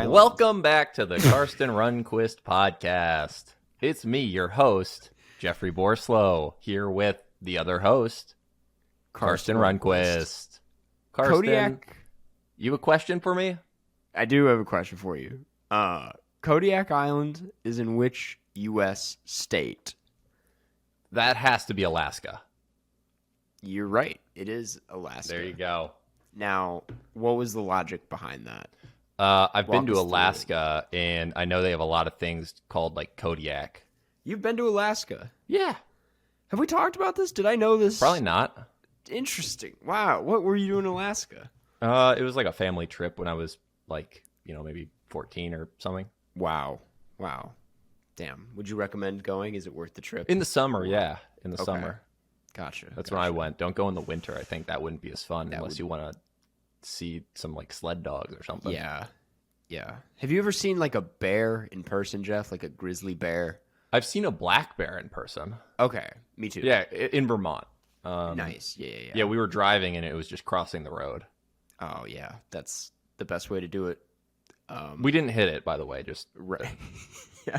Welcome back to the Karsten Runquist podcast. It's me, your host, Jeffrey Borslow, here with the other host, Karsten Runquist. Karsten, Kodiak, you have a question for me? I do have a question for you. Kodiak Island is in which U.S. state? That has to be Alaska. You're right. It is Alaska. There you go. Now, what was the logic behind that? I've been to Alaska, and I know they have a lot of things called, like, Kodiak. You've been to Alaska? Yeah. Have we talked about this? Did I know this? Probably not. Interesting. Wow. What were you doing in Alaska? It was like a family trip when I was, like, maybe 14 or something. Wow. Damn. Would you recommend going? Is it worth the trip? In the summer, yeah. In the summer. Gotcha. That's when I went. Don't go in the winter. I think that wouldn't be as fun unless you want to see some, like, sled dogs or something. Yeah. Have you ever seen, like, a bear in person, Jeff? Like a grizzly bear? I've seen a black bear in person. Okay. Me too. Yeah, in Vermont. Nice. Yeah. Yeah, we were driving and it was just crossing the road. Oh, yeah. That's the best way to do it. We didn't hit it, by the way. Just right. Yeah,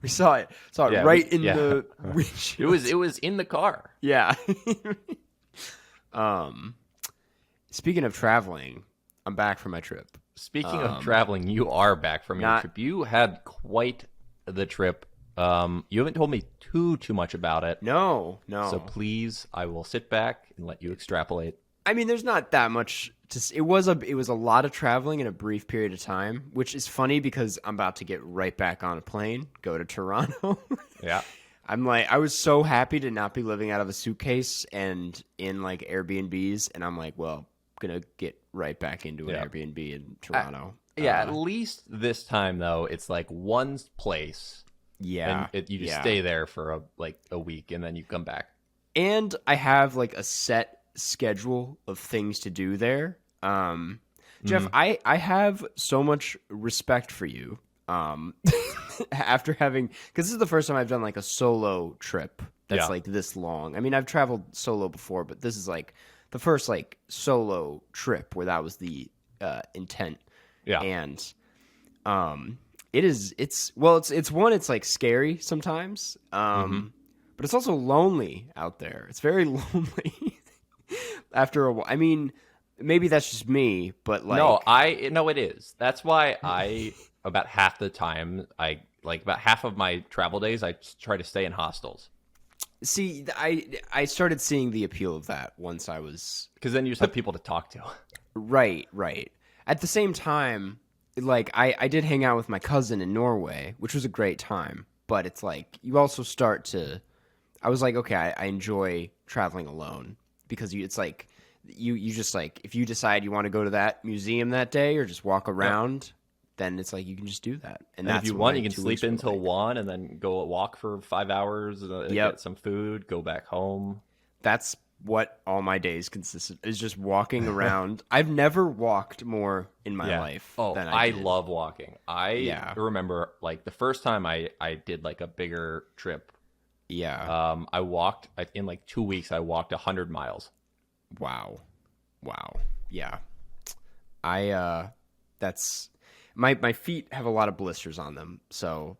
we saw it. Right in the windshield. It was in the car. Yeah. Speaking of traveling, I'm back from my trip. Speaking of traveling, you are back from your trip. You had quite the trip. You haven't told me too much about it. No. So please, I will sit back and let you extrapolate. I mean, there's not that much to. It was a lot of traveling in a brief period of time, which is funny because I'm about to get right back on a plane, go to Toronto. Yeah. I was so happy to not be living out of a suitcase and in like Airbnbs, and I'm like, well, gonna get right back into an Airbnb in Toronto. At least this time though, it's like one place. Yeah, and you just stay there for a week, and then you come back. And I have like a set schedule of things to do there. Jeff, I have so much respect for you. After having, because this is the first time I've done like a solo trip that's like this long. I mean, I've traveled solo before, but this is like the first like solo trip where that was the intent. Yeah. And it's like scary sometimes. But it's also lonely out there. It's very lonely after a while. I mean, maybe that's just me, but like no, it is. That's why about half the time about half of my travel days I try to stay in hostels. See, I started seeing the appeal of that once I was... Because then you just have people to talk to. Right. At the same time, like, I did hang out with my cousin in Norway, which was a great time. But it's like, you also start to... I was like, okay, I enjoy traveling alone. Because it's like, you just like, if you decide you want to go to that museum that day or just walk around... then it's like you can just do that. And that's if you want, you can sleep until 1 and then go walk for 5 hours, get some food, go back home. That's what all my days consisted is just walking around. I've never walked more in my life than I did. Love walking. I remember like the first time I did like a bigger trip. Yeah. I walked in like 2 weeks. I walked 100 miles. Wow. Yeah. That's... My feet have a lot of blisters on them, so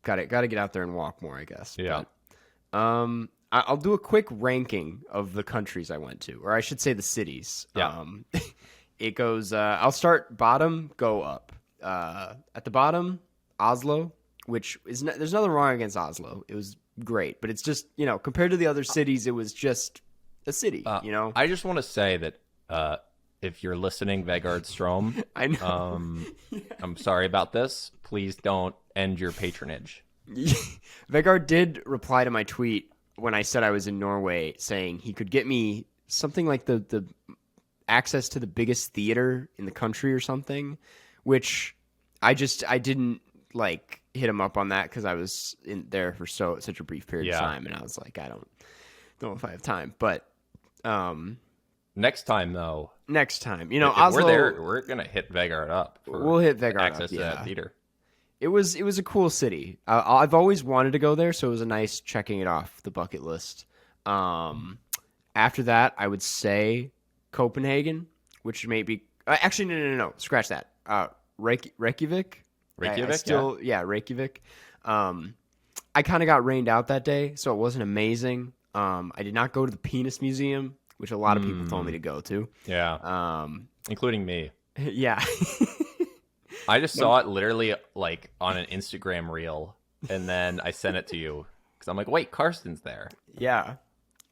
got to get out there and walk more, I guess. Yeah. But, I'll do a quick ranking of the countries I went to, or I should say the cities. Yeah. It goes. I'll start bottom, go up. At the bottom, Oslo, which is there's nothing wrong against Oslo. It was great, but it's just compared to the other cities, it was just a city. I just want to say that. If you're listening, Vegard Strom, I know. I'm sorry about this. Please don't end your patronage. Vegard did reply to my tweet when I said I was in Norway, saying he could get me something like the access to the biggest theater in the country or something, which I didn't like hit him up on that because I was in there for such a brief period of time, and I was like, I don't know if I have time, but. Next time, though, Next time, if Oslo. we're there, we're gonna hit Vegard up. We'll hit Vegard access up, to yeah. that theater. It was a cool city. I've always wanted to go there, so it was a nice checking it off the bucket list. After that, I would say Copenhagen, which may be actually no, scratch that. Reykjavik. Reykjavik, Reykjavik. I kind of got rained out that day, so it wasn't amazing. I did not go to the Penis Museum, which a lot of people told me to go to. Yeah, including me. Yeah. I just saw it literally like on an Instagram reel, and then I sent it to you because I'm like, wait, Karsten's there. Yeah.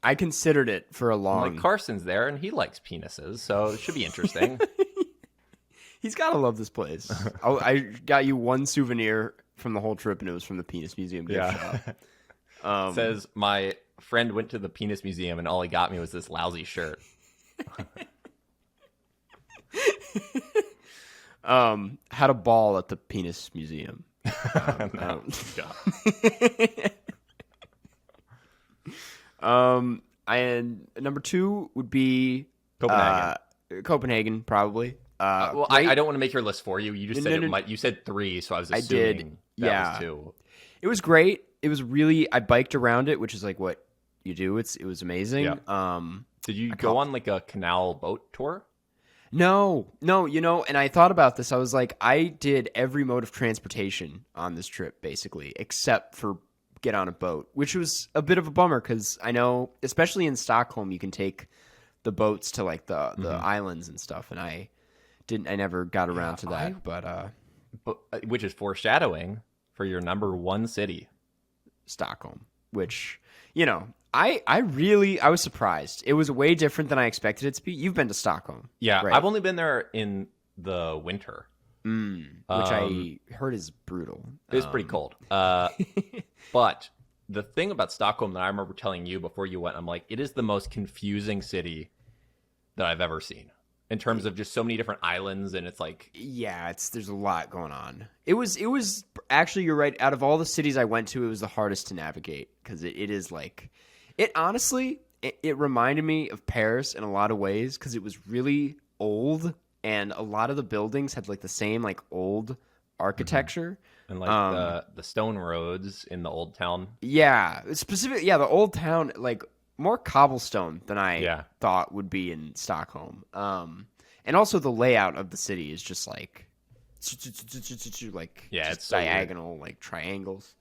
I considered it for a long. I'm like, Karsten's there, and he likes penises, so it should be interesting. He's got to love this place. I got you one souvenir from the whole trip, and it was from the Penis Museum gift shop. It says, my friend went to the Penis Museum, and all he got me was this lousy shirt. Had a ball at the Penis Museum. And number 2 would be Copenhagen, probably. Well, I don't want to make your list for you. You just said you said 3, so I was assuming that was 2. It was great. It was really, I biked around it, which is like what you do. It was amazing. Yeah. Did you go on like a canal boat tour? No, and I thought about this. I was like, I did every mode of transportation on this trip, basically, except for get on a boat, which was a bit of a bummer because I know, especially in Stockholm, you can take the boats to like the islands and stuff, and I never got around to that, but which is foreshadowing for your number 1 city, Stockholm, which, I was surprised. It was way different than I expected it to be. You've been to Stockholm. Yeah, right? I've only been there in the winter. Which I heard is brutal. It's pretty cold. But the thing about Stockholm that I remember telling you before you went, I'm like, it is the most confusing city that I've ever seen in terms of just so many different islands, and it's like, yeah, there's a lot going on. It was actually, you're right. Out of all the cities I went to, it was the hardest to navigate because it is like, it honestly, it reminded me of Paris in a lot of ways because it was really old, and a lot of the buildings had like the same like old architecture. And like the stone roads in the old town. Yeah, the old town, like more cobblestone than I thought would be in Stockholm. And also the layout of the city is just like it's so diagonal, like triangles.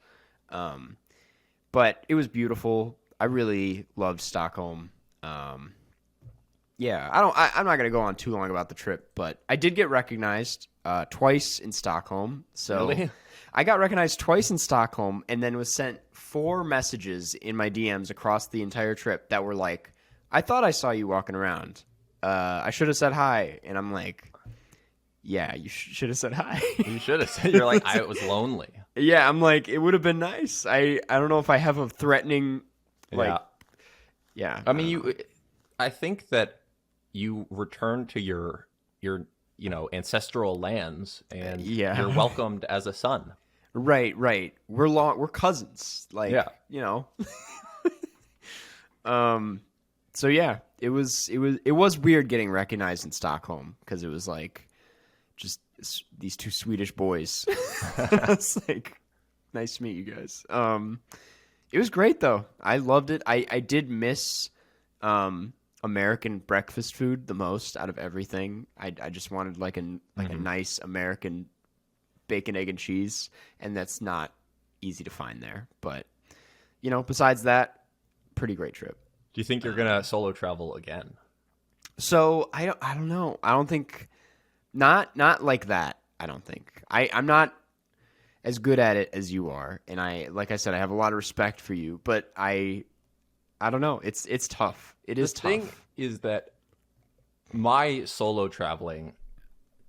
But it was beautiful. I really loved Stockholm. Yeah, I'm not gonna go on too long about the trip, but I did get recognized twice in Stockholm. So really? I got recognized twice in Stockholm, and then was sent 4 messages in my DMs across the entire trip that were like, "I thought I saw you walking around. I should have said hi." And I'm like, "Yeah, you should have said hi." You should have said. You're like, I was lonely. Yeah, I'm like, it would have been nice. I don't know if I have a threatening, like, yeah. I mean, I think that you return to your ancestral lands, and you're welcomed as a son. Right. We're cousins, like, So yeah, it was weird getting recognized in Stockholm because it was like just these 2 Swedish boys. It's like, nice to meet you guys. It was great though. I loved it. I did miss American breakfast food the most out of everything. I just wanted like a nice American bacon, egg, and cheese, and that's not easy to find there. But besides that, pretty great trip. Do you think you're gonna solo travel again? So I don't know. I don't think not like that. I don't think I'm not as good at it as you are, and like I said, I have a lot of respect for you, but I don't know. It's tough. It is tough. The thing is that my solo traveling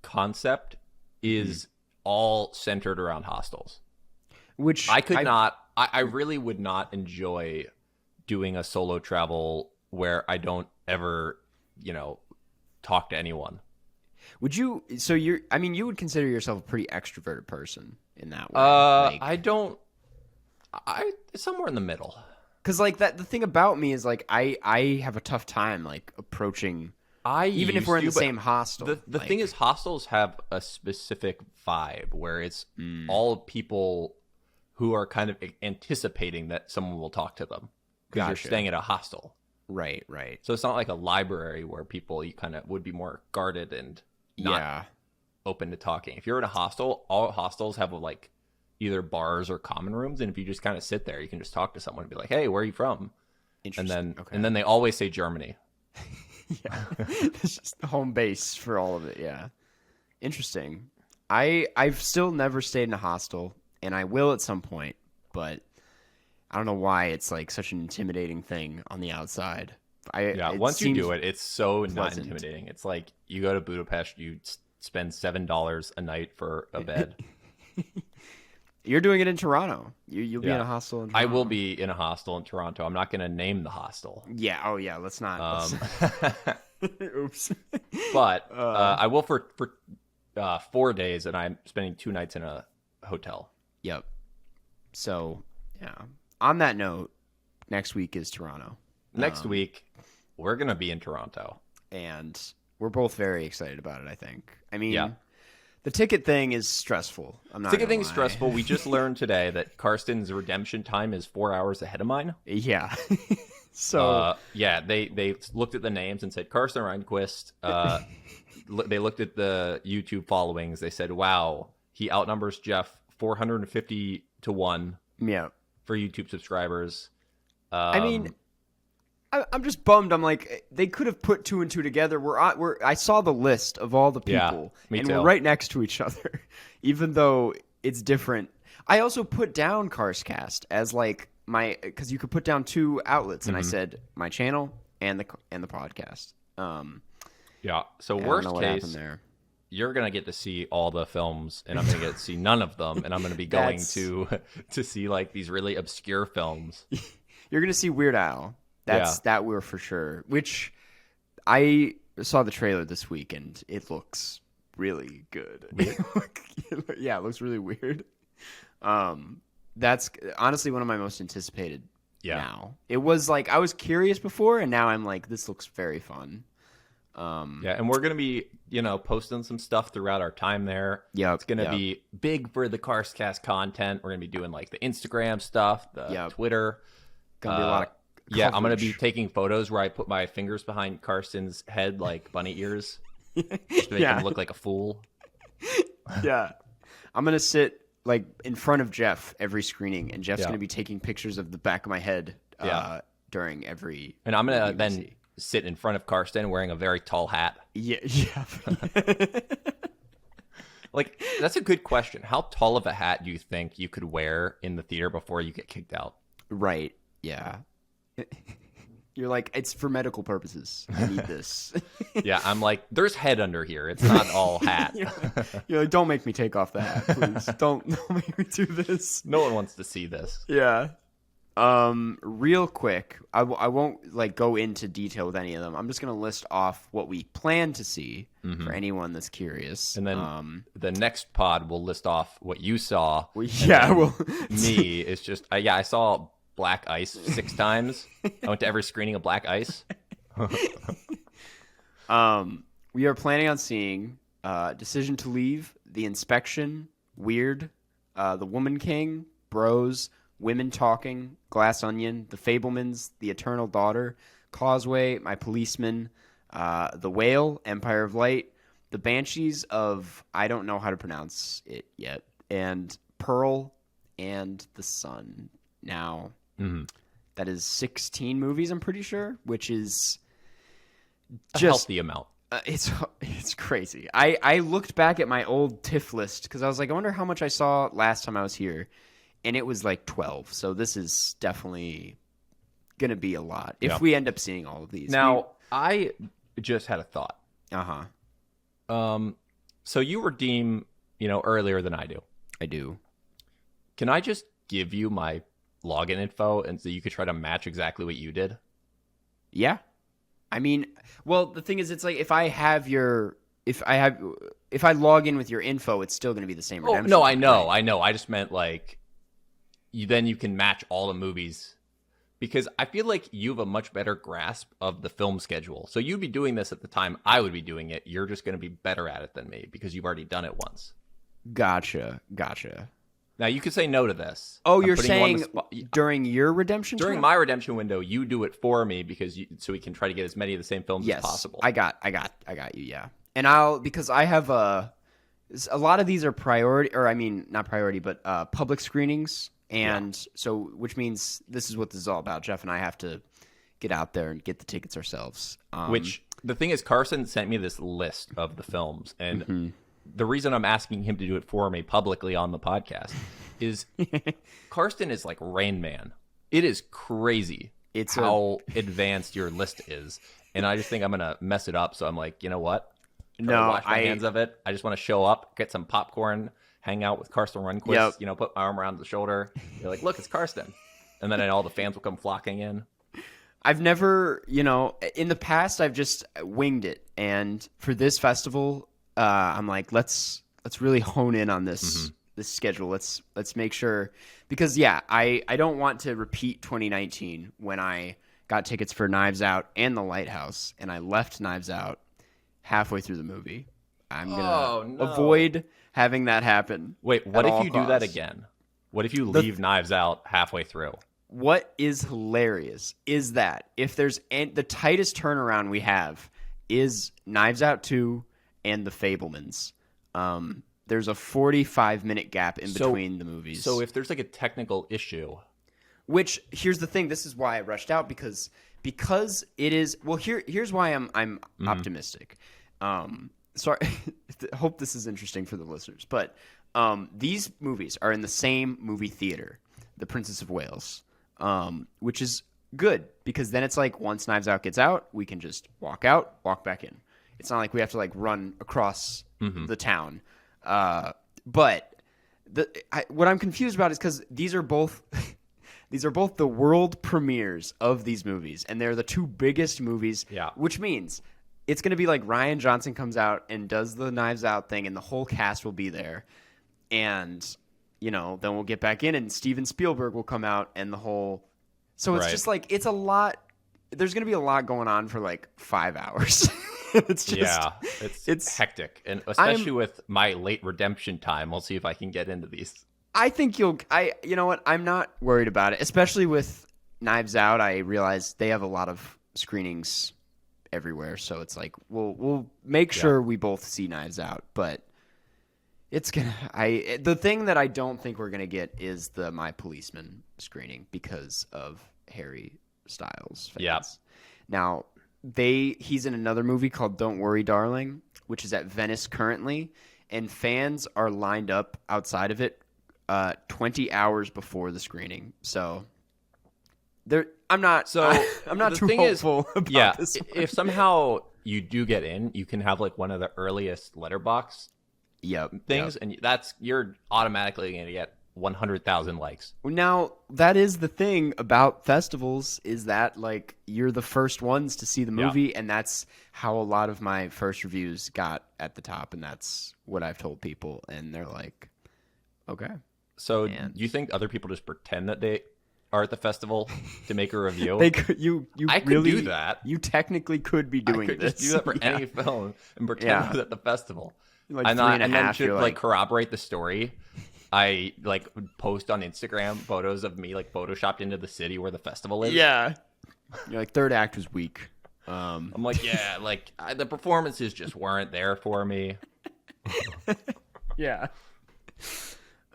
concept is all centered around hostels, which I really would not enjoy doing a solo travel where I don't ever, talk to anyone. Would you? So you would consider yourself a pretty extroverted person in that way. I don't. Somewhere in the middle. Because like that, the thing about me is like I have a tough time like approaching. Even if we're in the same hostel. The thing is, hostels have a specific vibe where it's all people who are kind of anticipating that someone will talk to them because you're staying at a hostel. Right, right. So it's not like a library where people you kind of would be more guarded and not open to talking. If you're in a hostel, all hostels have like either bars or common rooms, and if you just kind of sit there, you can just talk to someone and be like, "Hey, where are you from?" And then they always say Germany. Yeah, it's just the home base for all of it. Yeah, interesting. I've still never stayed in a hostel, and I will at some point, but I don't know why it's like such an intimidating thing on the outside. Once you do it, it's so not intimidating. It's like you go to Budapest, you spend $7 a night for a bed. You're doing it in Toronto. You'll be in a hostel in Toronto. I will be in a hostel in Toronto. I'm not going to name the hostel. Yeah. Oh, yeah. Let's not. Oops. But I will for 4 days, and I'm spending 2 nights in a hotel. Yep. So, yeah. On that note, next week is Toronto. Next week, we're going to be in Toronto. And we're both very excited about it, I think. I mean, the ticket thing is stressful. Ticket thing is stressful. We just learned today that Karsten's redemption time is 4 hours ahead of mine. Yeah. So they looked at the names and said Karsten Rehnquist. They looked at the YouTube followings. They said, "Wow, he outnumbers Jeff 450 to 1." Yeah. For YouTube subscribers. I mean, I'm just bummed. I'm like, they could have put 2 and 2 together. I saw the list of all the people, and we're right next to each other, even though it's different. I also put down Carscast as like because you could put down 2 outlets, and I said my channel and the podcast. So worst case, you're gonna get to see all the films, and I'm gonna get to see none of them, and I'm gonna be going to see like these really obscure films. You're gonna see Weird Al. That we're for sure. Which I saw the trailer this week, and it looks really good. Yeah, it looks really weird. That's honestly one of my most anticipated. Now it was like I was curious before, and now I'm like, this looks very fun. And we're gonna be posting some stuff throughout our time there. It's gonna be big for the Carscast content. We're gonna be doing like the Instagram stuff, the Twitter. Gonna be a lot of I'm gonna be taking photos where I put my fingers behind Karsten's head like bunny ears, just to make him look like a fool. I'm gonna sit like in front of Jeff every screening, and Jeff's gonna be taking pictures of the back of my head during every. And I'm gonna then sit in front of Karsten wearing a very tall hat. Yeah. Like, that's a good question. How tall of a hat do you think you could wear in the theater before you get kicked out? Right. Yeah. You're like, it's for medical purposes. I need this. I'm like, there's head under here. It's not all hat. You're like, don't make me take off the hat, please. Don't make me do this. No one wants to see this. Yeah. Real quick, I won't like go into detail with any of them. I'm just gonna list off what we plan to see for anyone that's curious, and then the next pod will list off what you saw. Me is just I saw Black Ice 6 times. I went to every screening of Black Ice. We are planning on seeing Decision to Leave, The Inspection, Weird, The Woman King, Bros, Women Talking, Glass Onion, The Fablemans, The Eternal Daughter, Causeway, My Policeman, The Whale, Empire of Light, The Banshees of, I don't know how to pronounce it yet, and Pearl and The Sun. Now, that is 16 movies, I'm pretty sure, which is just a healthy amount. It's crazy. I looked back at my old TIFF list because I was like, I wonder how much I saw last time I was here. And it was like 12. So this is definitely going to be a lot if we end up seeing all of these. Now, I just had a thought. So you redeem, earlier than I do. I do. Can I just give you my login info and so you could try to match exactly what you did? Yeah. I mean, well, the thing is, it's like if I log in with your info, it's still going to be the same redemption. No, I know. I just meant like, you can match all the movies because I feel like you have a much better grasp of the film schedule. So you'd be doing this at the time I would be doing it. You're just going to be better at it than me because you've already done it once. Gotcha. Now you could say no to this. Oh, I'm you're putting you on the saying spot. during your redemption During time? my redemption window, you do it for me so we can try to get as many of the same films as possible. I got you, yeah. And because I have a lot of these are priority, or I mean, not priority, but public screenings. And so, which means this is what this is all about. Jeff and I have to get out there and get the tickets ourselves. Which, the thing is, Carson sent me this list of the films. And the reason I'm asking him to do it for me publicly on the podcast is Karsten is like Rain Man. It is crazy how advanced your list is. And I just think I'm going to mess it up. So I'm like, you know what? Wash my hands of it. I just want to show up, get some popcorn, hang out with Karsten Rundquist, put my arm around the shoulder. You're like, look, it's Karsten. And then all the fans will come flocking in. I've never, in the past, I've just winged it. And for this festival, I'm like, let's really hone in on this this schedule. Let's make sure, because I don't want to repeat 2019 when I got tickets for Knives Out and The Lighthouse, and I left Knives Out halfway through the movie. I'm gonna avoid having that happen. Wait, what if you do that again? What if you leave Knives Out halfway through? What is hilarious is that if there's the tightest turnaround we have is Knives Out 2 and The Fabelmans. There's a 45-minute gap in between the movies. So if there's like a technical issue, which here's the thing, this is why I rushed out because it is here's why I'm optimistic. Sorry, I hope this is interesting for the listeners, but these movies are in the same movie theater, The Princess of Wales, which is good because then it's like once Knives Out gets out, we can just walk out, walk back in. It's not like we have to like run across the town. But what I'm confused about is because these are both the world premieres of these movies, and they're the two biggest movies. Yeah. Which means it's going to be like Ryan Johnson comes out and does the Knives Out thing, and the whole cast will be there, and then we'll get back in, and Steven Spielberg will come out, and the whole. So it's just like it's a lot. There's going to be a lot going on for like 5 hours. It's just it's hectic, and especially with my late redemption time. We'll see if I can get into these. I think you know what? I'm not worried about it, especially with Knives Out. I realize they have a lot of screenings everywhere, so it's like we'll make sure we both see Knives Out, but it's gonna. The thing that I don't think we're gonna get is the My Policeman screening because of Harry Styles fans. Yeah. Now. He's in another movie called Don't Worry, Darling, which is at Venice currently, and fans are lined up outside of it 20 hours before the screening. So I'm not too hopeful about this one. If somehow you do get in, you can have like one of the earliest letterbox things, and you're automatically going to get 100,000 likes. Now, that is the thing about festivals is that like you're the first ones to see the movie, and that's how a lot of my first reviews got at the top, and that's what I've told people, and they're like, okay. So do you think other people just pretend that they are at the festival to make a review? They could, I could really do that. You technically could be doing I could this. Just do that for any film and pretend I was at the festival. Like and 3.5, then to like corroborate the story, I like post on Instagram photos of me like photoshopped into the city where the festival is. Yeah. You're like, third act was weak. I'm like, the performances just weren't there for me. Yeah.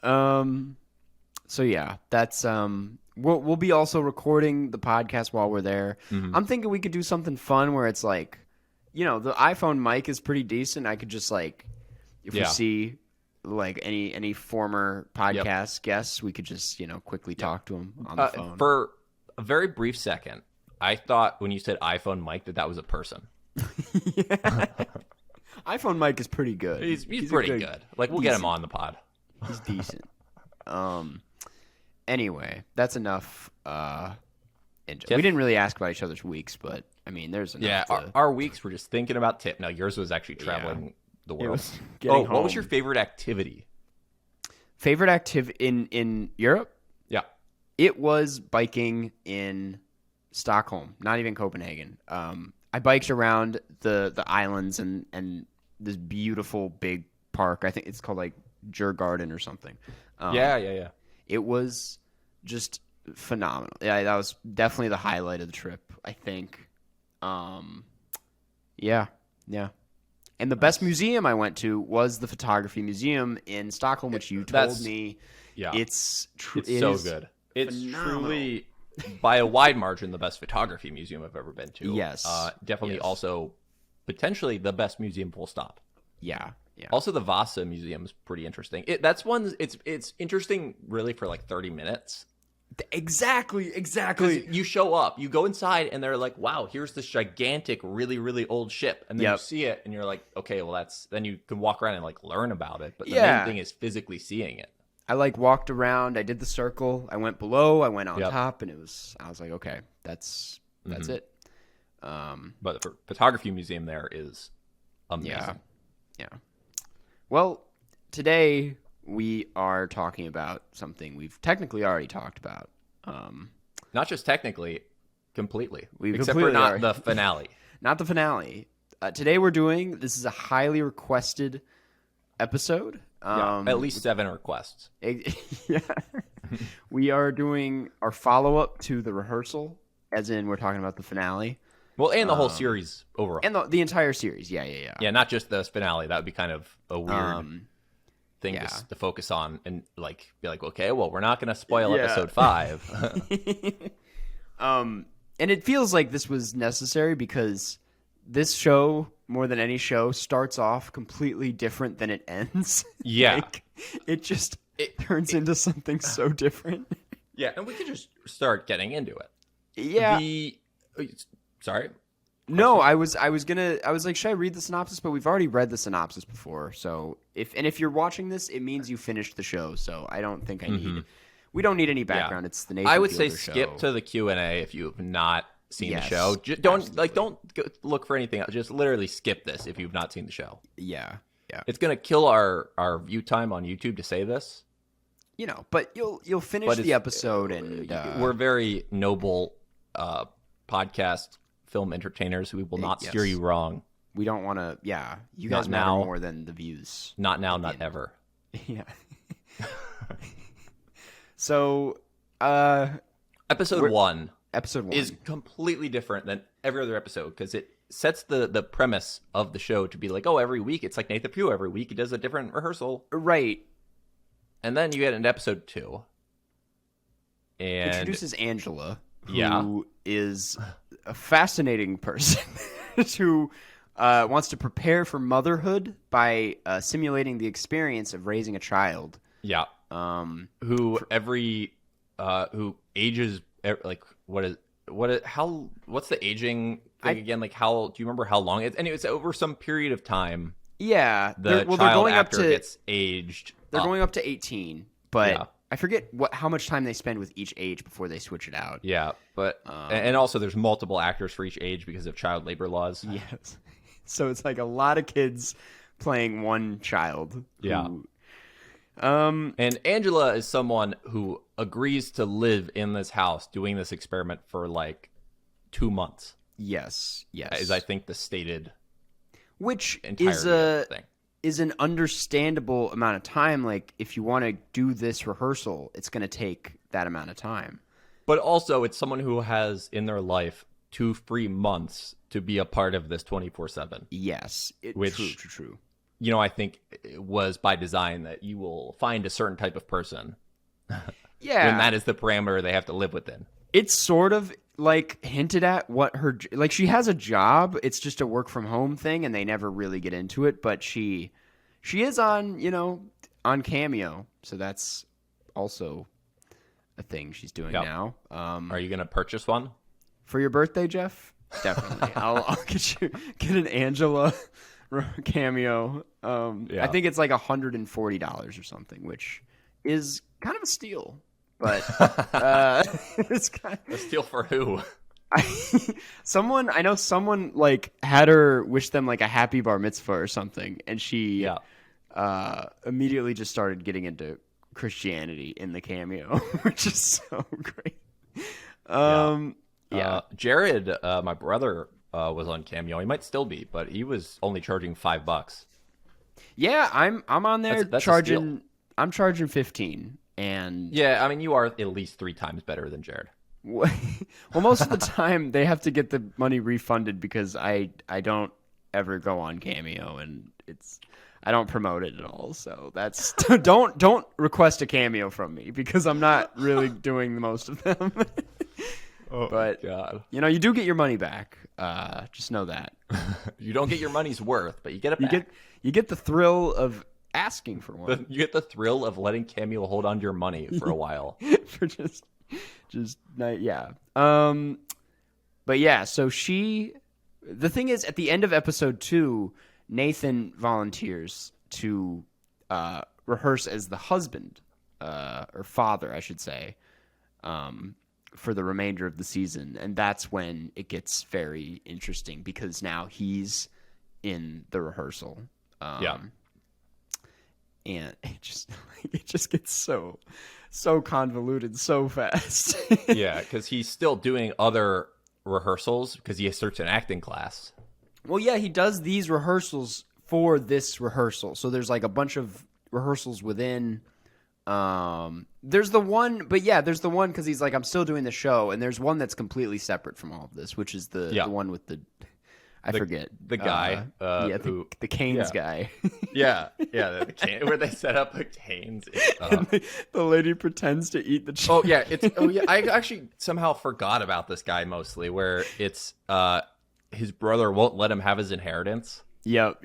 So yeah, that's we'll be also recording the podcast while we're there. I'm thinking we could do something fun where it's like, the iPhone mic is pretty decent. I could just like, if we see like any former podcast guests, we could just quickly talk to them on the phone. For a very brief second, I thought when you said iPhone mic that was a person. iPhone mic is pretty good. He's pretty good. Like we'll get him on the pod. He's decent. Anyway, that's enough. We didn't really ask about each other's weeks, but I mean, there's enough. Yeah, our weeks were just thinking about Tip. Now yours was actually traveling the world. Home. What was your favorite activity? Favorite activity in Europe? Yeah. It was biking in Stockholm, not even Copenhagen. I biked around the islands and this beautiful big park. I think it's called like Djurgården or something. Yeah. It was just phenomenal. Yeah, that was definitely the highlight of the trip, I think. Yeah. And the best museum I went to was the photography museum in Stockholm, which you told me. Yeah, It's so good. It's phenomenal. truly, by a wide margin, the best photography museum I've ever been to. Yes. Definitely Yes. also potentially the best museum, full stop. Yeah. Also, the Vasa Museum is pretty interesting. It's interesting really for like 30 minutes. Exactly. Because you show up, you go inside, and they're like, wow, here's this gigantic, really, really old ship. And then you see it, and you're like, okay, well, then you can walk around and like learn about it. But the main thing is physically seeing it. I like walked around. I did the circle. I went below. I went on top, and I was like, okay, that's it. But the photography museum there is amazing. Yeah. Well, today we are talking about something we've technically already talked about. Not just technically, completely. We've Except completely for not already- the finale. Not the finale. Today this is a highly requested episode. At least 7 requests. Yeah. We are doing our follow-up to the rehearsal, as in we're talking about the finale. Well, and the whole series overall. And the entire series. Yeah. Yeah, not just the finale. That would be kind of a weird thing yeah. to focus on and like be like, okay, well, we're not going to spoil episode 5. And it feels like this was necessary because this show, more than any show, starts off completely different than it ends. Yeah. Like, it turns into something so different. Yeah, and we could just start getting into it. Yeah. Sorry? No, I was like, should I read the synopsis? But we've already read the synopsis before. So if you're watching this, it means you finished the show. So I don't think I need. We don't need any background. Yeah. It's the Nathan I would say Fielder show. skip to the Q&A if you have not seen the Yes, show. Don't go look for anything else. Just literally skip this if you've not seen the show. Yeah. It's gonna kill our view time on YouTube to say this. But you'll finish the episode and we're very noble podcast film entertainers. We will not steer you wrong. we don't want to. Yeah, you guys Not matter now. more than the views. Not now, not ever. Yeah. So, Episode 1 episode 1 is completely different than every other episode because it sets the premise of the show to be like, oh, every week it's like Nathan Pugh. Every week he does a different rehearsal, right. and then you get into episode 2, and Introduces Angela, who Yeah. is a fascinating person who wants to prepare for motherhood by simulating the experience of raising a child. yeah, who ages like what's the aging thing again? Like how do you remember how long it's? Anyway, it's over some period of time. Yeah, The they're child going up actor to gets aged. they're up. going up to 18, but Yeah. I forget how much time they spend with each age before they switch it out. Yeah, but and also there's multiple actors for each age because of child labor laws. Yes. So it's like a lot of kids playing one child. Yeah. Who, And Angela is someone who agrees to live in this house doing this experiment for like 2 months. yes. Is I think the stated Which entirety is of the thing. is an understandable amount of time. Like if you want to do this rehearsal, it's going to take that amount of time. But also it's someone who has in their life 2 free months to be a part of this 24/7. Yes. Which- True. You know, I think it was by design that you will find a certain type of person Yeah. when that is the parameter they have to live within. It's sort of like hinted at what like she has a job. It's just a work from home thing and they never really get into it, but she is on, on Cameo. So that's also a thing she's doing Yep. now. Are you going to purchase one? For your birthday, Jeff? Definitely. I'll get an Angela Cameo. Yeah. I think it's like $140 or something, which is kind of a steal. But it's kind A steal for who? I know someone like had her wish them like a happy bar mitzvah or something, and she Yeah. immediately just started getting into Christianity in the cameo, which is so great. Yeah. Jared, my brother, was on Cameo. He might still be, but he was only charging $5. Yeah, I'm on there That's a charging. steal. I'm charging 15, and Yeah, I mean, you are at least 3 times better than Jared. well, most of the time they have to get the money refunded because I don't ever go on Cameo, and I don't promote it at all. So that's don't request a Cameo from me because I'm not really doing the most of them. But God, you do get your money back. Just know that you don't get your money's worth, but you get it back. you get the thrill of asking for one. You get the thrill of letting Cameo hold on to your money for a while. For just yeah. But yeah, so the thing is, at the end of episode 2, Nathan volunteers to rehearse as the husband, or father, I should say, for the remainder of the season, and that's when it gets very interesting because now he's in the rehearsal. Yeah. And it just gets so convoluted so fast. Yeah, because he's still doing other rehearsals because he starts an acting class. Well, yeah, he does these rehearsals for this rehearsal. So there's like a bunch of rehearsals within. There's the one because he's like, I'm still doing the show, and there's one that's completely separate from all of this, which is the one with I forget the guy. The Canes guy. Yeah, the cane, where they set up a Canes. And the lady pretends to eat the chicken. I actually somehow forgot about this guy mostly, where it's his brother won't let him have his inheritance. Yep.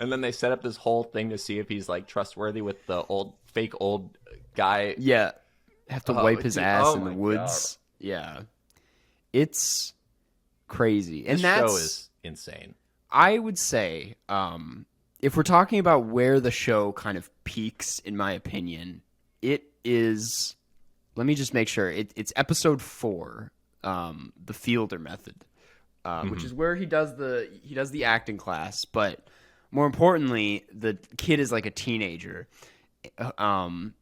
And then they set up this whole thing to see if he's like trustworthy with the fake old guy. Yeah, have to wipe his ass in the my woods. God. Yeah, it's crazy, and this that's show is insane. I would say, if we're talking about where the show kind of peaks, in my opinion, it is. Let me just make sure it's episode 4, the Fielder method, which is where he does the acting class, but more importantly, the kid is like a teenager, and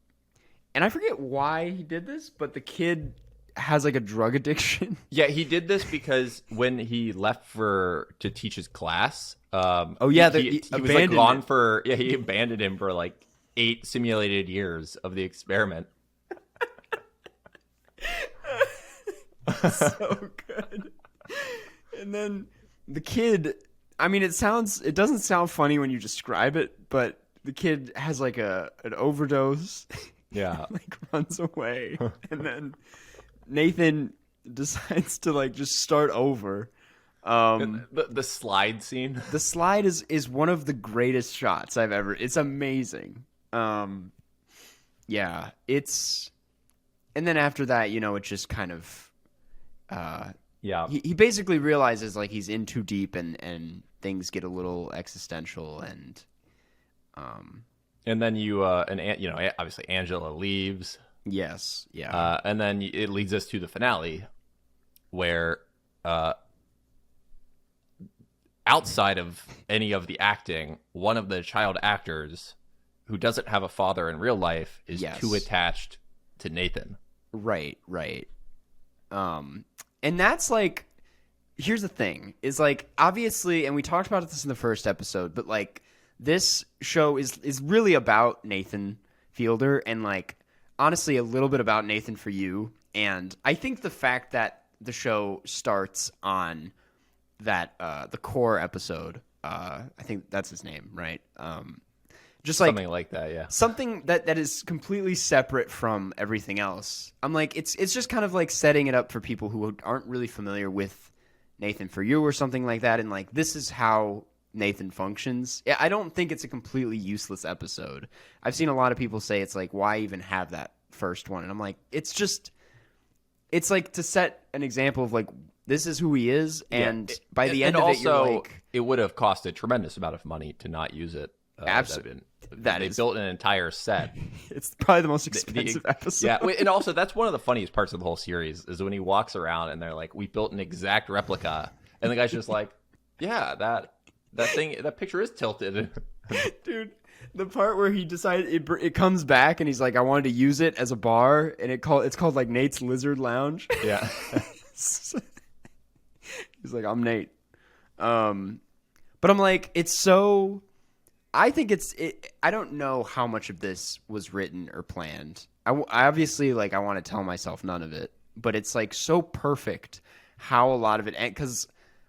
I forget why he did this, but the kid has like a drug addiction. Yeah, he did this because when he left to teach his class, he was like gone he abandoned him for like 8 simulated years of the experiment. So good. And then the kid, I mean, it doesn't sound funny when you describe it, but the kid has like an overdose. Yeah. Like runs away. And then Nathan decides to like just start over. The slide scene. The slide is one of the greatest shots I've ever. It's amazing. Yeah, and then after that, it just kind of. Yeah. He basically realizes like he's in too deep and things get a little existential and. And then obviously Angela leaves. Yes. Yeah. And then it leads us to the finale, where outside of any of the acting, one of the child actors who doesn't have a father in real life is too attached to Nathan. Right. And that's like, here's the thing, is like, obviously, and we talked about this in the first episode, but like, this show is really about Nathan Fielder and like, honestly, a little bit about Nathan for you. And I think the fact that the show starts on that, the core episode, I think that's his name, right? Just like something like that, yeah. Something that is completely separate from everything else. I'm like, it's just kind of like setting it up for people who aren't really familiar with Nathan For You or something like that. And like, this is how Nathan functions. I don't think it's a completely useless episode. I've seen a lot of people say it's like, why even have that first one? And I'm like, it's like to set an example of like, this is who he is. And by the end of it, you're like, it would have cost a tremendous amount of money to not use it. Absolutely. They built an entire set. It's probably the most expensive episode. Yeah, and also that's one of the funniest parts of the whole series is when he walks around and they're like, "We built an exact replica," and the guy's just like, "Yeah, that thing, that picture is tilted." Dude, the part where he decided it comes back and he's like, I wanted to use it as a bar, and it's called like Nate's Lizard Lounge. Yeah. He's like, I'm Nate. But I'm like, it's so. I think I don't know how much of this was written or planned. I obviously like I want to tell myself none of it, but it's like so perfect how a lot of it, because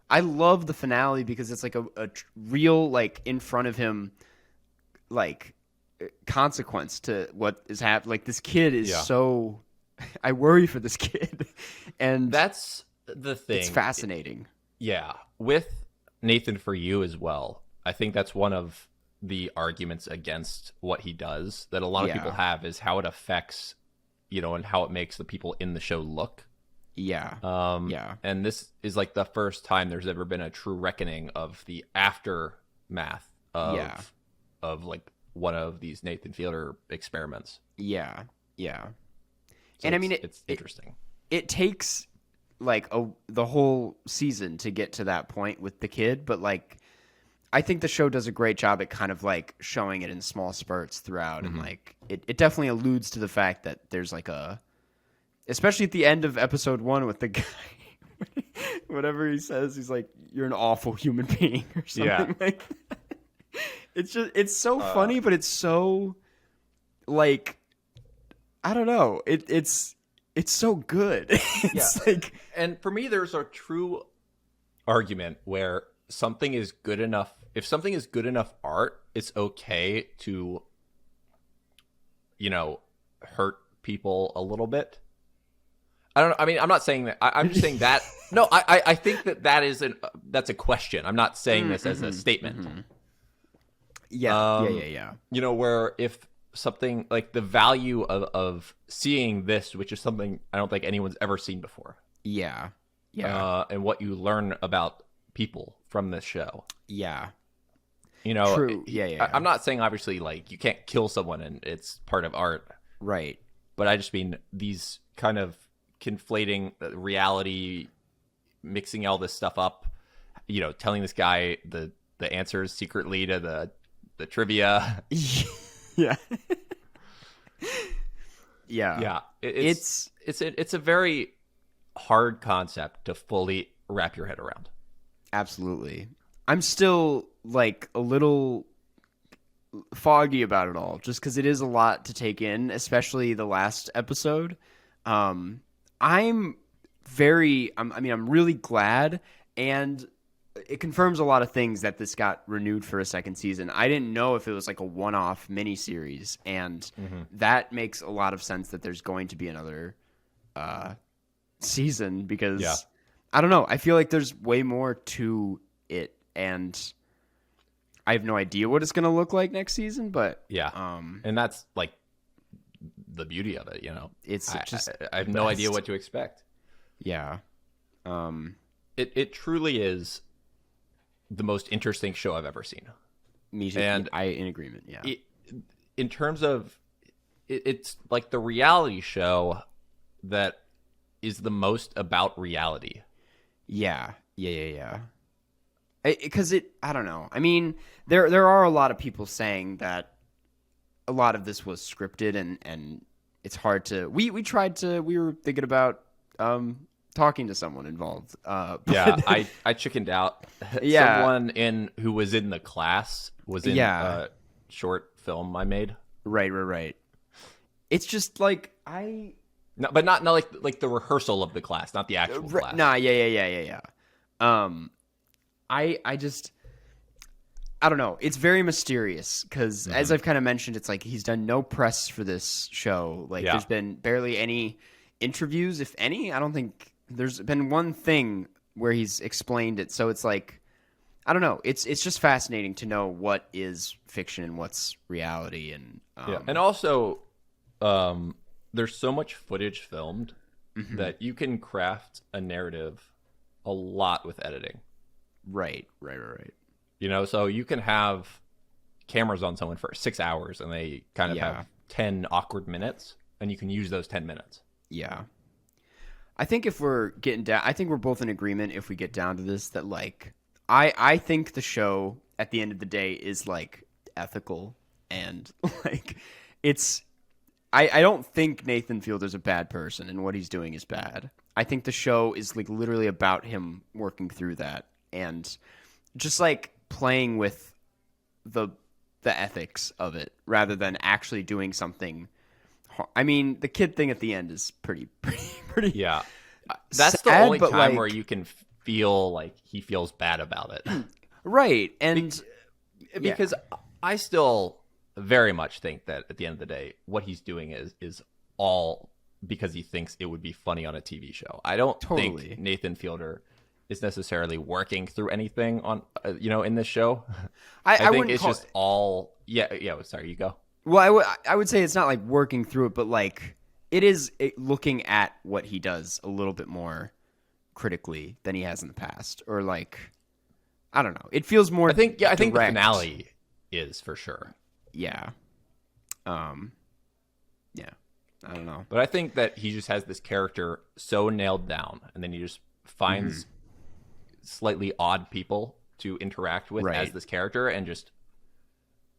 I love the finale because it's like a real like in front of him like consequence to what is happening. Like this kid is so. I worry for this kid, and that's the thing. It's fascinating. Yeah, with Nathan For You as well. I think that's one of the arguments against what he does that a lot of people have is how it affects, and how it makes the people in the show look. Yeah. And this is like the first time there's ever been a true reckoning of the aftermath of like one of these Nathan Fielder experiments. Yeah. Yeah. So and I mean, it's interesting. It takes like the whole season to get to that point with the kid, but like I think the show does a great job at kind of like showing it in small spurts throughout. And like it definitely alludes to the fact that there's like especially at the end of episode 1 with the guy, whatever he says, he's like, you're an awful human being or something like that. It's so funny, but it's so like, I don't know. It's so good. It's like, and for me, there's a true argument where something is good enough. If something is good enough art, it's okay to, hurt people a little bit. I don't know. I mean, I'm not saying that. I'm just saying that. No, I think that's a question. I'm not saying this as a statement. Mm-hmm. Yeah. Where if something like the value of seeing this, which is something I don't think anyone's ever seen before. Yeah. And what you learn about people from this show. Yeah. True. Yeah. I'm not saying obviously like you can't kill someone and it's part of art. Right. But I just mean these kind of conflating reality, mixing all this stuff up, telling this guy the answers secretly to the trivia. Yeah. Yeah. It's a very hard concept to fully wrap your head around. Absolutely. I'm still like a little foggy about it all just because it is a lot to take in, especially the last episode. I'm really glad, and it confirms a lot of things that this got renewed for a second season. I didn't know if it was like a one-off miniseries, and that makes a lot of sense that there's going to be another season because I don't know. I feel like there's way more to it, and I have no idea what it's going to look like next season. But and that's like the beauty of it. It's just I have no idea what to expect. Yeah, it truly is the most interesting show I've ever seen. Me too. And I in agreement. Yeah, in terms of it's like the reality show that is the most about reality. Yeah. Because I don't know. I mean, there are a lot of people saying that a lot of this was scripted, and it's hard to. We were thinking about talking to someone involved. I chickened out. Yeah, someone who was in the class was in a short film I made. Right. It's just like No, but not like the rehearsal of the class, not the actual class. Nah, yeah. I don't know. It's very mysterious because, as I've kind of mentioned, it's like he's done no press for this show. Like, there's been barely any interviews, if any. I don't think there's been one thing where he's explained it. So it's like, I don't know. It's just fascinating to know what is fiction and what's reality. And and also, there's so much footage filmed that you can craft a narrative a lot with editing. Right. So you can have cameras on someone for 6 hours and they kind of have 10 awkward minutes, and you can use those 10 minutes. Yeah. I think if we're getting down, I think we're both in agreement if we get down to this that like, I think the show at the end of the day is like ethical, and like it's. I don't think Nathan Fielder's a bad person, and what he's doing is bad. I think the show is like literally about him working through that and just like playing with the ethics of it rather than actually doing something. I mean, the kid thing at the end is pretty. Yeah, that's sad, the only but, time like, where you can feel like he feels bad about it. right, and Because I still very much think that at the end of the day, what he's doing is all because he thinks it would be funny on a TV show. I don't Totally. think Nathan Fielder is necessarily working through anything on in this show. I think wouldn't it's call just all yeah. Sorry, you go. Well, I would say it's not like working through it, but like it is looking at what he does a little bit more critically than he has in the past, or like I don't know. It feels more. I think the direct. finale is for sure. Yeah. Yeah. I don't know. But I think that he just has this character so nailed down, and then he just finds slightly odd people to interact with Right. as this character, and just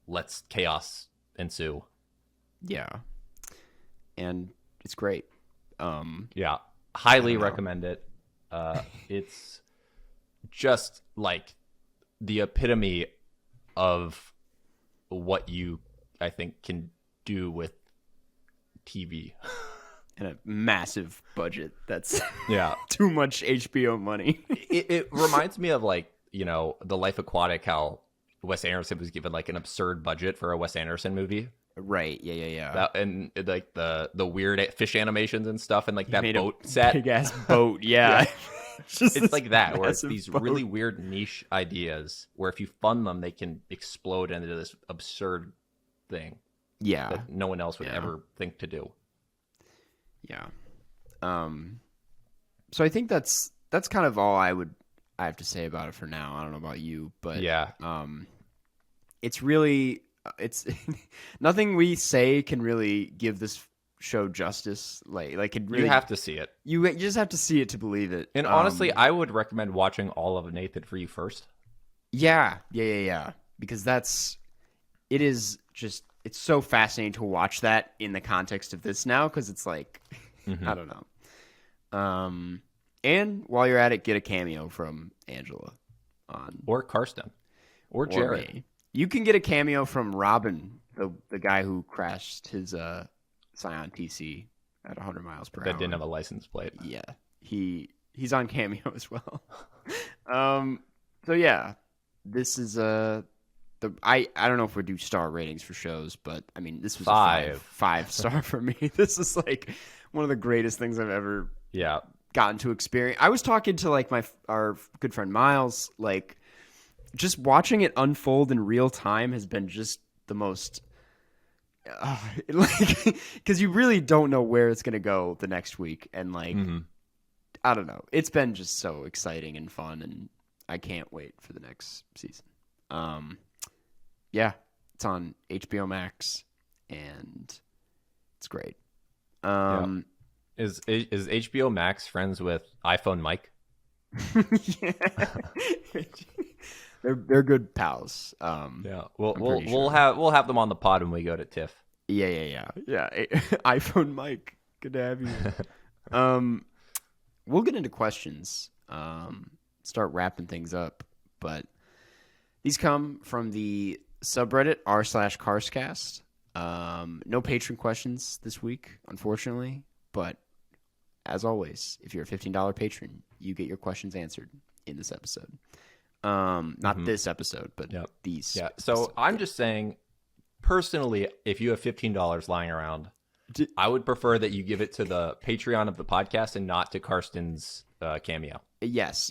lets chaos ensue. Yeah. And it's great. Yeah, highly I don't know. recommend it. It's just like the epitome of what you, I think, can do with TV. And a massive budget. That's Yeah. too much HBO money. It reminds me of like, The Life Aquatic, how Wes Anderson was given like an absurd budget for a Wes Anderson movie. Right. Yeah. That, and like the weird fish animations and stuff, and like that Made a boat set. big ass boat. Yeah. It's like that, where it's massive these boat. really weird niche ideas where if you fund them, they can explode into this absurd thing Yeah. that no one else would Yeah. ever think to do. Yeah. So I think that's kind of all I have to say about it for now. I don't know about you, but Yeah. it's really it's nothing we say can really give this show justice. Like it really You have to see it. you just have to see it to believe it. And honestly, I would recommend watching all of Nathan for you first. Yeah. Because it is just it's so fascinating to watch that in the context of this now because it's like I don't know. And while you're at it, get a cameo from Angela on Or Karsten. Or Jared. me. You can get a cameo from Robin, the guy who crashed his Scion TC at 100 miles per hour. That didn't have a license plate. Yeah, he's on Cameo as well. So yeah, this is I don't know if we do star ratings for shows, but I mean this was a 5-star for me. This is like one of the greatest things I've ever Yeah. gotten to experience. I was talking to like our good friend Miles, like just watching it unfold in real time has been just the most like because you really don't know where it's gonna go the next week, and like I don't know, it's been just so exciting and fun, and I can't wait for the next season. Yeah, it's on HBO Max and it's great. Is HBO Max friends with iPhone Mike? Yeah. They're good pals. Yeah, we'll pretty we'll have them on the pod when we go to TIFF. Yeah. iPhone Mike, good to have you. We'll get into questions. Start wrapping things up, but these come from the subreddit r/carscast. No patron questions this week, unfortunately, but as always, if you're a $15 patron, you get your questions answered in this episode. Not this episode, but these. Yeah. So episodes. I'm just saying, personally, if you have $15 lying around, I would prefer that you give it to the Patreon of the podcast and not to Karsten's cameo. Yes,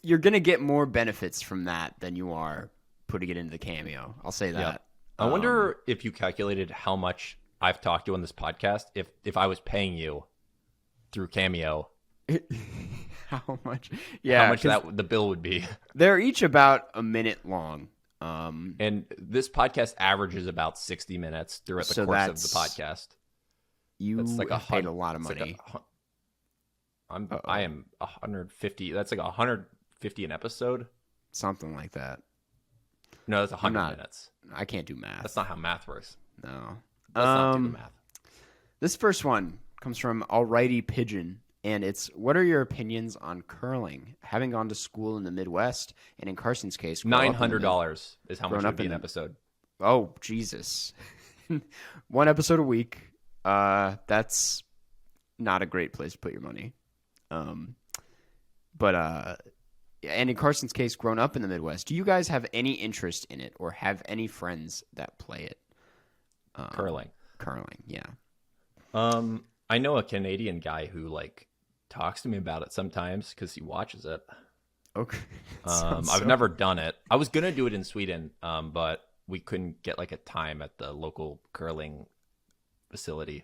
you're gonna get more benefits from that than you are putting it into the cameo. I'll say that. Yeah. I wonder if you calculated how much I've talked to on this podcast if I was paying you through Cameo. How much? Yeah, how much the bill would be. They're each about a minute long. And this podcast averages about 60 minutes throughout the course of the podcast. That's like paid a lot of money. I am 150. That's like 150 an episode. Something like that. No, that's I'm 100 not. minutes. I can't do math. That's not how math works. No. Let's not do the math. This first one comes from Alrighty Pigeon, and it's, what are your opinions on curling? Having gone to school in the Midwest, and in Carson's case, $900 is how much it would be an the- episode. Oh, Jesus. One episode a week. That's not a great place to put your money. But and in Carson's case, grown up in the Midwest, do you guys have any interest in it or have any friends that play it? Curling. Curling, yeah. I know a Canadian guy who like talks to me about it sometimes because he watches it. Okay. I've never done it. I was gonna do it in Sweden, but we couldn't get like a time at the local curling facility.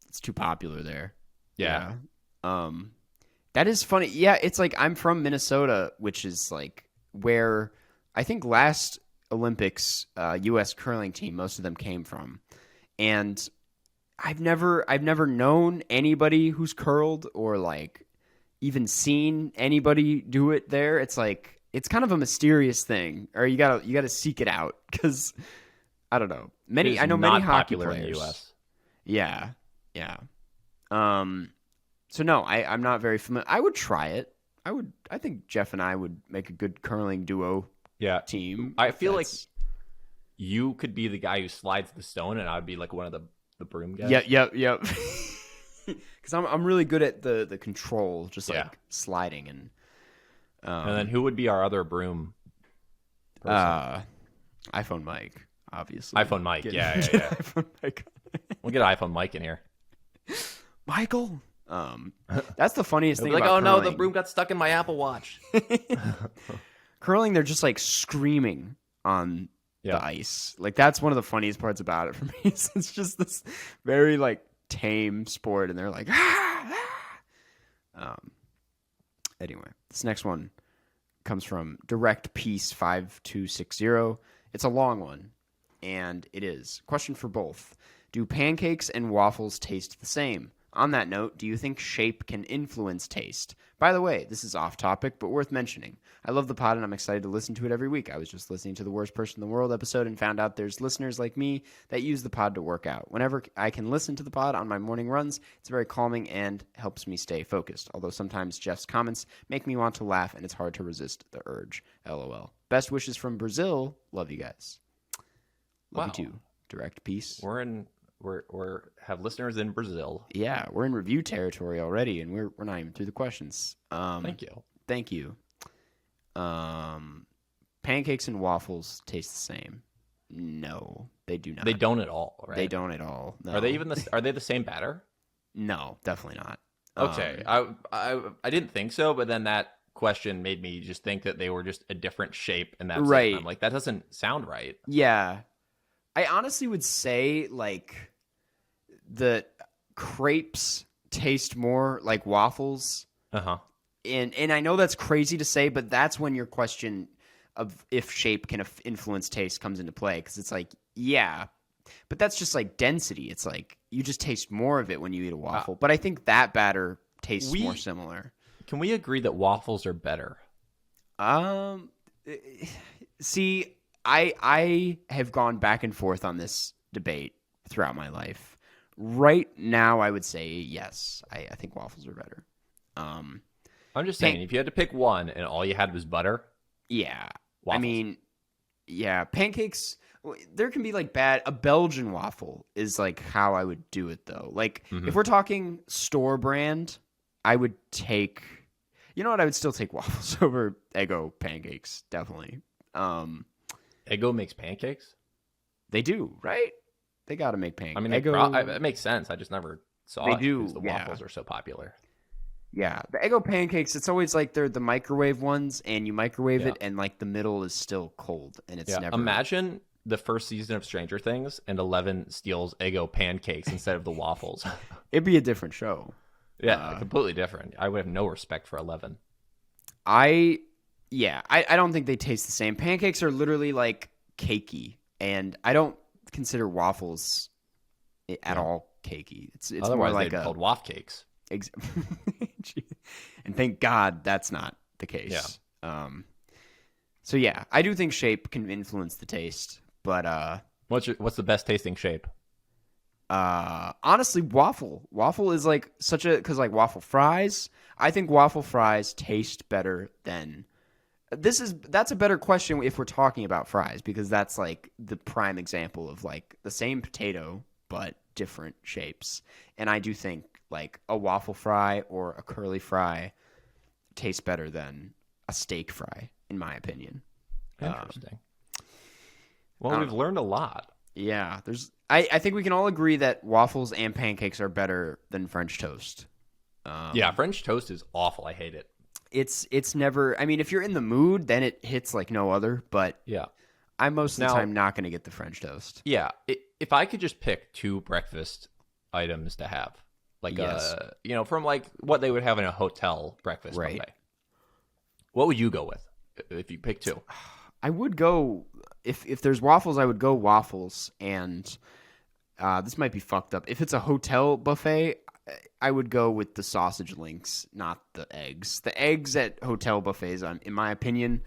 It's too popular there. Yeah. That is funny. Yeah, it's like I'm from Minnesota, which is like where I think last Olympics US curling team, most of them came from. And I've never known anybody who's curled or like even seen anybody do it there. It's like it's kind of a mysterious thing, or you gotta seek it out because I don't know. I know many hockey players in the US. Yeah. So no, I'm not very familiar. I would try it. I think Jeff and I would make a good curling duo team. I feel like you could be the guy who slides the stone, and I'd be like one of the broom guys. Yep. Because I'm really good at the control, just like sliding and. And then who would be our other broom person? iPhone Mike, obviously. iPhone Mike, yeah. iPhone Mike. We'll get an iPhone Mike in here. Michael. That's the funniest thing. Like, about oh no, curling. the broom got stuck in my Apple Watch. Curling, they're just like screaming on the ice. Like that's one of the funniest parts about it for me. It's just this very like tame sport, and they're like, Anyway, this next one comes from Direct Peace 5260. It's a long one, and it is question for both: do pancakes and waffles taste the same? On that note, do you think shape can influence taste? By the way, this is off topic, but worth mentioning. I love the pod and I'm excited to listen to it every week. I was just listening to the Worst Person in the World episode and found out there's listeners like me that use the pod to work out. Whenever I can listen to the pod on my morning runs, it's very calming and helps me stay focused. Although sometimes Jeff's comments make me want to laugh and it's hard to resist the urge. LOL. Best wishes from Brazil. Love you guys. Love you too. Direct Peace. We're have listeners in Brazil. Yeah, we're in review territory already, and we're not even through the questions. Thank you. Pancakes and waffles taste the same. No, they do not. They don't at all, right? They don't at all. No. Are they Are they the same batter? No, definitely not. Okay, I didn't think so, but then that question made me just think that they were just a different shape, and that's right. I'm like, that doesn't sound right. Yeah, I honestly would say like the crepes taste more like waffles. And I know that's crazy to say, but that's when your question of if shape can influence taste comes into play, because it's like, yeah, but that's just like density. It's like you just taste more of it when you eat a waffle. But I think that batter tastes more similar. Can we agree that waffles are better? See, I have gone back and forth on this debate throughout my life. Right now, I would say yes. I think waffles are better. I'm just saying, if you had to pick one and all you had was butter, yeah. Waffles. I mean, yeah, pancakes. There can be like a Belgian waffle is like how I would do it though. Like if we're talking store brand, I would take. You know what? I would still take waffles over Eggo pancakes. Definitely. Eggo makes pancakes? They do, right? They got to make pancakes. I mean, it makes sense. I just never saw it because the waffles are so popular. Yeah, the Eggo pancakes, it's always like they're the microwave ones, and you microwave it, and like the middle is still cold, and it's never... Imagine the first season of Stranger Things, and 11 steals Eggo pancakes instead of the waffles. It'd be a different show. Yeah, completely different. I would have no respect for 11. I don't think they taste the same. Pancakes are literally like cakey, and I don't consider waffles at all cakey. It's Otherwise, more like they'd be called waff cakes. And thank God that's not the case. Yeah. So yeah, I do think shape can influence the taste, but What's the best tasting shape? honestly, waffle is like such a because like waffle fries. I think waffle fries taste better than that's a better question if we're talking about fries because that's like the prime example of like the same potato but different shapes. And I do think like a waffle fry or a curly fry tastes better than a steak fry, in my opinion. Interesting. Well, I don't we've know. learned a lot. Yeah, I think we can all agree that waffles and pancakes are better than French toast. Yeah, French toast is awful. I hate it. It's never. I mean, if you're in the mood, then it hits like no other. But Yeah. I'm most of the Now, time not going to get the French toast. yeah, if I could just pick two breakfast items to have, like Yes. from like what they would have in a hotel breakfast Right. buffet, what would you go with if you pick two? I would go if there's waffles. I would go waffles, and this might be fucked up. If it's a hotel buffet, I would go with the sausage links, not the eggs. The eggs at hotel buffets, in my opinion,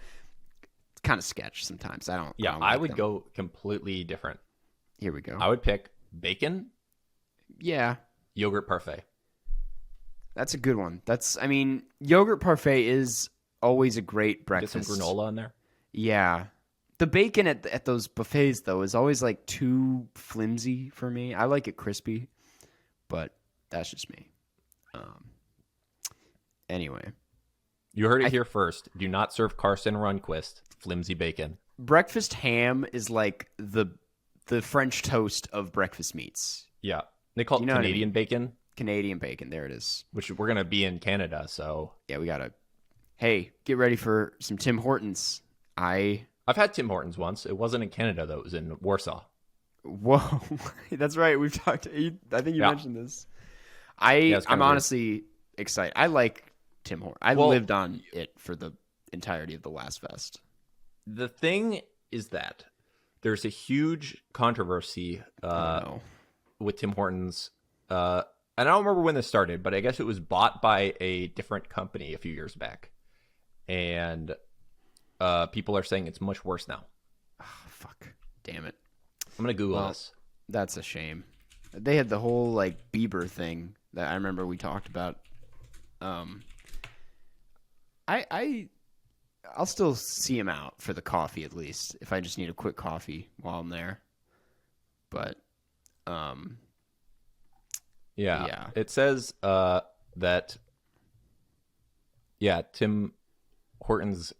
kind of sketch sometimes. I Yeah, don't I like would them. go completely different. Here we go. I would pick bacon, Yeah, yogurt parfait. that's a good one. I mean, yogurt parfait is always a great Get breakfast. some granola in there. Yeah. The bacon at those buffets though is always like too flimsy for me. I like it crispy, but that's just me. Anyway, You heard it here first. Do not serve Carson Runquist flimsy bacon. breakfast ham is like the French toast of breakfast meats. Yeah, they call Do it you know what I Canadian mean? bacon, Canadian bacon. There it is. which we're gonna be in Canada. So Yeah, we gotta. Hey, get ready for some Tim Hortons. I've had Tim Hortons once. It wasn't in Canada though. It was in Warsaw. Whoa, that's right. We've talked. I think you Yeah. mentioned this. Yeah, it's kinda I'm weird. honestly excited. I like Tim Hortons. I Well- lived on it for the entirety of the last fest. The thing is that there's a huge controversy No. with Tim Hortons. And I don't remember when this started, but I guess it was bought by a different company a few years back, and people are saying it's much worse now. Oh, fuck. Damn it. I'm gonna Google Well, this. That's a shame. They had the whole like Bieber thing that I remember we talked about. I'll still see him out for the coffee at least if I just need a quick coffee while I'm there. But Yeah. Yeah. It says that Tim Hortons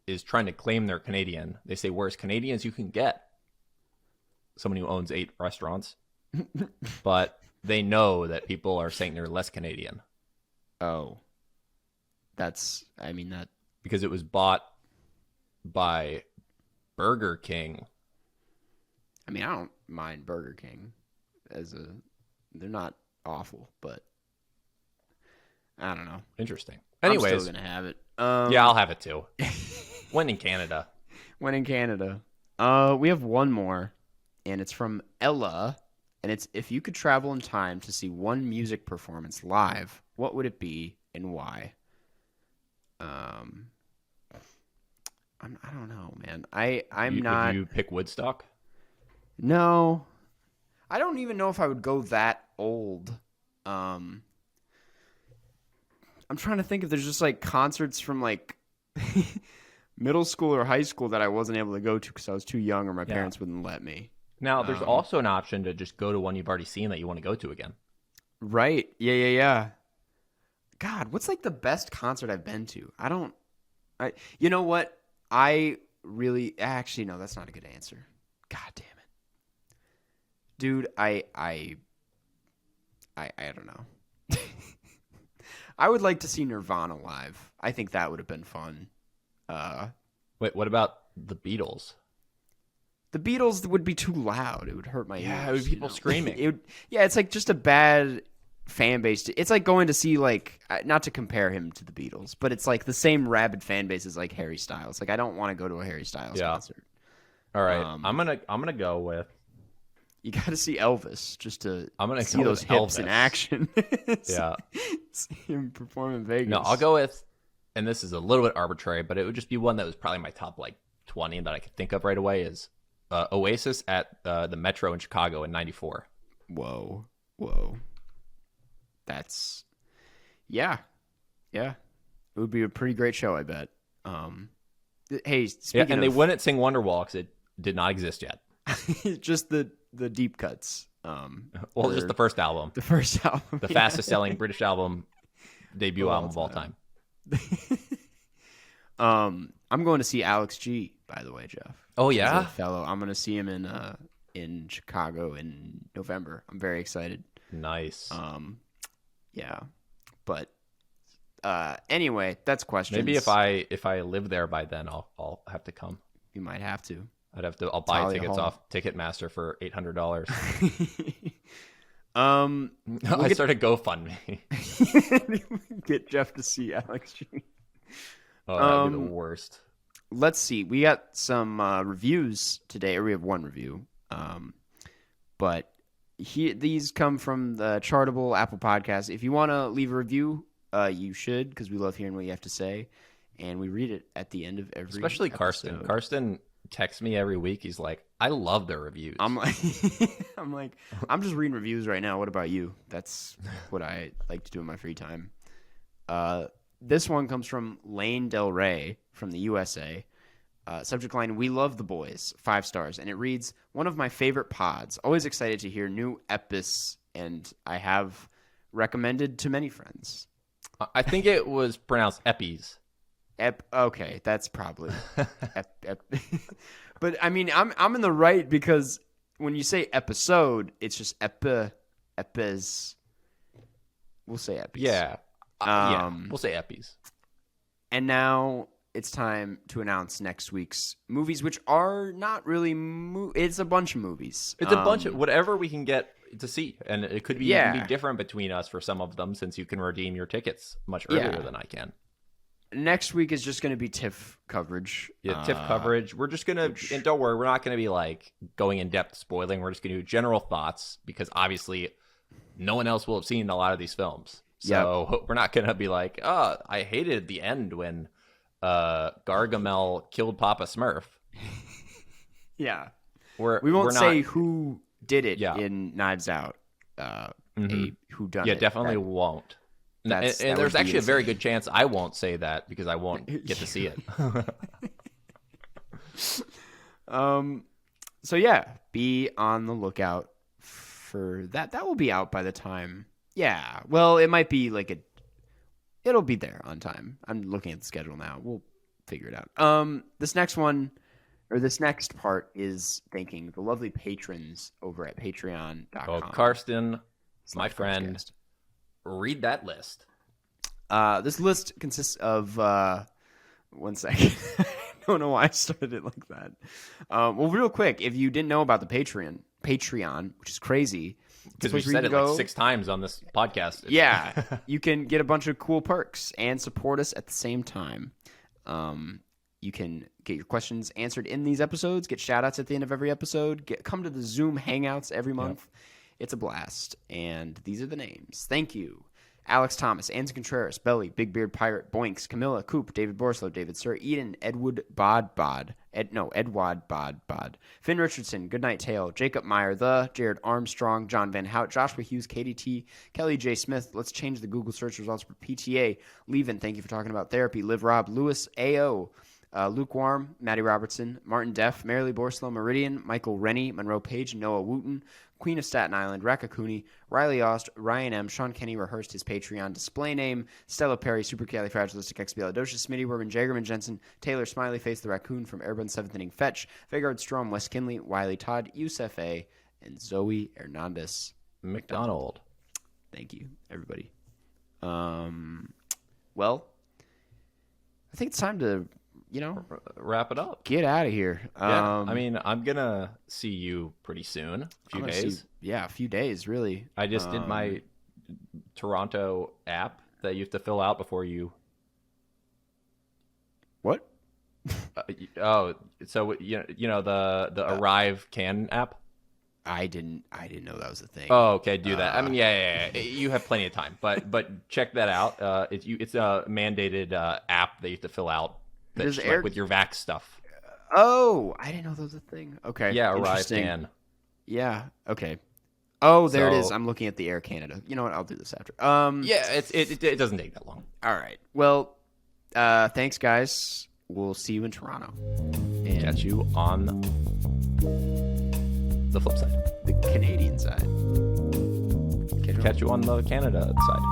is trying to claim they're Canadian. They say we're as Canadian as you can get. Someone who owns 8 restaurants. But they know that people are saying they're less Canadian oh, that because it was bought by Burger King. I mean, I don't mind Burger King they're not awful, but I don't know. Interesting. I'm Anyways, still gonna have it. yeah, I'll have it too. When in Canada. When in Canada. We have one more, and it's from Ella, and it's if you could travel in time to see one music performance live, what would it be and why? I don't know, man. I'm not. Would you pick Woodstock? No, I don't even know if I would go that old. I'm trying to think if there's just like concerts from like middle school or high school that I wasn't able to go to because I was too young or my parents wouldn't let me. Now, there's also an option to just go to one you've already seen that you want to go to again. Right. Yeah. God, what's like the best concert I've been to? You know what? Actually, no, that's not a good answer. God damn it. Dude, I don't know. I would like to see Nirvana live. I think that would have been fun. Wait, what about the Beatles? The Beatles would be too loud. It would hurt my ears. Yeah, it would be people screaming. It's like just a bad fan base. It's like going to see like not to compare him to the Beatles, but it's like the same rabid fan base as like Harry Styles. Like I don't want to go to a Harry Styles concert. All right, I'm gonna go with. You got to see Elvis just to I'm gonna see go those with hips Elvis. in action. Yeah. See him perform in Vegas. No, I'll go with and this is a little bit arbitrary, but it would just be one that was probably my top like 20 that I could think of right away is Oasis at the Metro in Chicago in '94. Whoa. That's yeah. It would be a pretty great show, I bet. Hey, speaking and they of, wouldn't sing Wonderwall because it did not exist yet. just the deep cuts. Well, just the first album, the first album, the fastest selling British album, debut album of all time. I'm going to see Alex G, by the way, Jeff. Oh He's yeah, a fellow. I'm going to see him in Chicago in November. I'm very excited. nice. Yeah, but anyway, that's questions. Maybe if I live there by then, I'll have to come. You might have to. I'll buy Talia tickets Hall. off Ticketmaster for $800. We'll I started GoFundMe. get Jeff to see Alex G. Oh, that'd be the worst. Let's see. We got some reviews today, or we have one review. But these come from the Chartable Apple Podcast. If you want to leave a review, you should, because we love hearing what you have to say, and we read it at the end of every Especially episode. Karsten. Karsten texts me every week. He's like, I love their reviews. I'm like, I'm just reading reviews right now. What about you? That's what I like to do in my free time. This one comes from Lane Del Rey from the USA. Subject line, we love the boys, 5 stars. And it reads, one of my favorite pods. Always excited to hear new epis, and I have recommended to many friends. I think it was pronounced Eppies. Okay, that's probably. But I mean, I'm in the right, because when you say episode, it's just epis. We'll say epis. Yeah. We'll say Eppies. And now it's time to announce next week's movies, which are not really it's a bunch of movies. It's a bunch of whatever we can get to see, and it could be even be different between us for some of them, since you can redeem your tickets much earlier than I can. Next week is just going to be TIFF coverage. Yeah, TIFF coverage. We're just going to, and don't worry, we're not going to be like going in depth spoiling. We're just going to do general thoughts, because obviously no one else will have seen a lot of these films. So we're not going to be like, oh, I hated the end when Gargamel killed Papa Smurf. Yeah. We won't say who did it in Knives Out. Who done it. Yeah, definitely won't. And there's actually a very good chance I won't say that, because I won't get to see it. So yeah, be on the lookout for that. That will be out by the time. Yeah. Well, it might be like it'll be there on time. I'm looking at the schedule now. We'll figure it out. This next part is thanking the lovely patrons over at patreon.com. Oh, Karsten, my friend, read that list. This list consists of one second. I don't know why I started it like that. Well, real quick, if you didn't know about the Patreon, which is crazy, because we said it like 6 times on this podcast. Yeah, you can get a bunch of cool perks and support us at the same time. You can get your questions answered in these episodes, get shout-outs at the end of every episode, come to the Zoom Hangouts every month. Yep. It's a blast, and these are the names. Thank you. Alex Thomas, Anson Contreras, Belly, Big Beard Pirate, Boinks, Camilla, Coop, David Borslow, David Sir, Eden, Edward Bod, Finn Richardson, Goodnight Tale, Jacob Meyer, Jared Armstrong, John Van Hout, Joshua Hughes, Katie T, Kelly J. Smith, let's change the Google search results for PTA, Levin, thank you for talking about therapy, Liv Rob, Lewis, A.O., Lukewarm, Maddie Robertson, Martin Deff, Marilee Borslow, Meridian, Michael Rennie, Monroe Page, Noah Wooten, Queen of Staten Island, Raka Cooney, Riley Ost, Ryan M., Sean Kenny rehearsed his Patreon display name, Stella Perry, Supercalifragilisticexpialidocious, Smitty Werman, Jagerman Jensen, Taylor Smiley Face the Raccoon from Airborne 7th Inning Fetch, Vegard Strom, Wes Kinley, Wiley Todd, Yusef A., and Zoe Hernandez McDonald. Thank you, everybody. Well, I think it's time to wrap it up. Get out of here. Yeah, I mean, I'm gonna see you pretty soon. A few days. A few days, really. I just did my Toronto app that you have to fill out before you. What? So the Arrive Can app. I didn't know that was a thing. Oh, okay, do that. I mean, yeah. You have plenty of time, but check that out. It's a mandated app that you have to fill out. That's like with your vax stuff. Oh, I didn't know that was a thing. Okay, Yeah, Arrive interesting. Dan. Yeah. Okay. Oh, there it is. So- I'm looking at the Air Canada. You know what? I'll do this after. Yeah, it doesn't take that long. All right. Well, thanks, guys. We'll see you in Toronto. And Catch you on the flip side. the Canadian side. Catch you on the Canada side.